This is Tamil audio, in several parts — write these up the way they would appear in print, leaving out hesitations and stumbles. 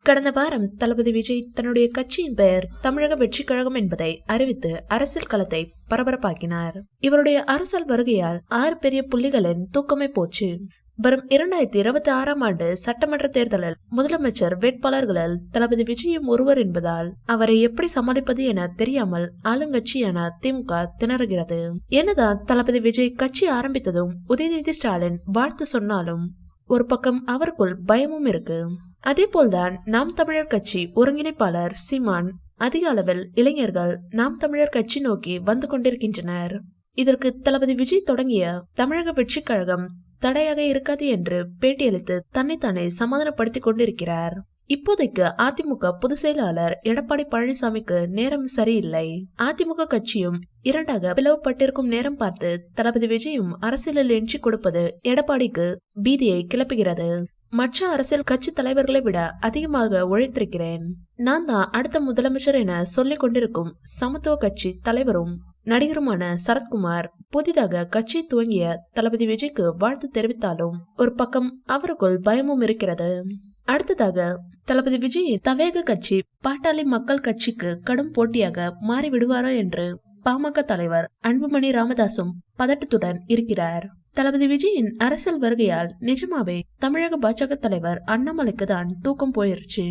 கடந்த வாரம் தளபதி விஜய் தன்னுடைய கட்சியின் பெயர் தமிழக வெற்றி கழகம் என்பதை அறிவித்து அரசியல் களத்தை பரபரப்பாக்கினார். இவருடைய அரசியல் வருகையால் 6 பெரிய புள்ளிகளின் தூக்கமே போச்சு. வரும் 2026ஆம் ஆண்டு சட்டமன்ற தேர்தலில் முதலமைச்சர் வேட்பாளர்களில் தளபதி விஜயும் ஒருவர் என்பதால் அவரை எப்படி சமாளிப்பது என தெரியாமல் ஆளுங்கட்சியான திமுக திணறுகிறது. என்னதான் தளபதி விஜய் கட்சி ஆரம்பித்ததும் உதயநிதி ஸ்டாலின் வாழ்த்து சொன்னாலும் ஒரு பக்கம் அவருக்குள் பயமும் இருக்கு. அதே போல்தான் நாம் தமிழர் கட்சி ஒருங்கிணைப்பாளர் சீமான் அதிக அளவில் இளைஞர்கள் நாம் தமிழர் கட்சி நோக்கி வந்து கொண்டிருக்கின்றனர். இதற்கு தளபதி விஜய் தொடங்கிய தமிழக வெற்றி கழகம் தடையாக இருக்காது என்று பேட்டியளித்து தன்னைத்தானே சமாதானப்படுத்திக் கொண்டிருக்கிறார். இப்போதைக்கு அதிமுக பொதுச் செயலாளர் எடப்பாடி பழனிசாமிக்கு நேரம் சரியில்லை. அதிமுக கட்சியும் இரண்டாக பிளவுபட்டிருக்கும் நேரம் பார்த்து தளபதி விஜயும் அரசியலில் எஞ்சி கொடுப்பது எடப்பாடிக்கு பீதியை கிளப்புகிறது. மற்ற அரசியல் கட்சி தலைவர்களை விட அதிகமாக உழைத்திருக்கிறேன், நான் தான் அடுத்த முதலமைச்சர் என சொல்லிக் கொண்டிருக்கும் சமத்துவ கட்சி தலைவரும் நடிகருமான சரத்குமார் புதிதாக கட்சியை துவங்கிய தளபதி விஜய்க்கு வாழ்த்து தெரிவித்தாலும் ஒரு பக்கம் அவருக்குள் பயமும் இருக்கிறது. அடுத்ததாக தளபதி விஜய் தவேக கட்சி பாட்டாளி மக்கள் கட்சிக்கு கடும் போட்டியாக மாறிவிடுவாரா என்று பாமக தலைவர் அன்புமணி ராமதாசும் பதட்டத்துடன் இருக்கிறார். தளபதி விஜயின் அரசியல் வருகையால் நிஜமாவே தமிழக பாஜக தலைவர் அண்ணாமலைக்கு தான் தூக்கம் போயிருச்சு.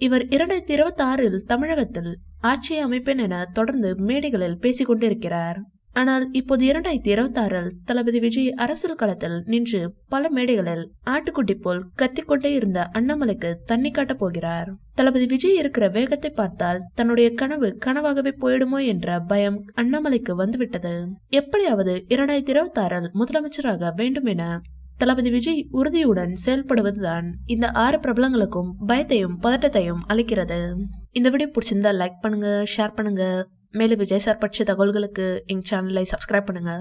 இவர் 2026இல் தமிழகத்தில் ஆட்சியை அமைப்பேன் என தொடர்ந்து மேடைகளில் பேசிக் கொண்டிருக்கிறார். ஆனால் இப்போது 2026இல் தளபதி விஜய் அரசியல் களத்தில் நின்று பல மேடைகளில் ஆட்டுக்குட்டி போல் கத்திக்கொண்டே இருந்த அண்ணாமலைக்கு தண்ணி காட்டப் போகிறார். தளபதி விஜய் இருக்கிற வேகத்தை பார்த்தால் தன்னுடைய கனவு கனவாகவே போயிடுமோ என்ற பயம் அண்ணாமலைக்கு வந்துவிட்டது. எப்படியாவது 2026இல் முதலமைச்சராக வேண்டும் என தளபதி விஜய் உறுதியுடன் செயல்படுவதுதான் இந்த 6 பிரபலங்களுக்கும் பயத்தையும் பதட்டத்தையும் அளிக்கிறது. இந்த வீடியோ பிடிச்சிருந்தா லைக் பண்ணுங்க, ஷேர் பண்ணுங்க. மேலும் விஜய் சார் பற்றிய தகவல்களுக்கு எங்க சேனலை சப்ஸ்கிரைப் பண்ணுங்க.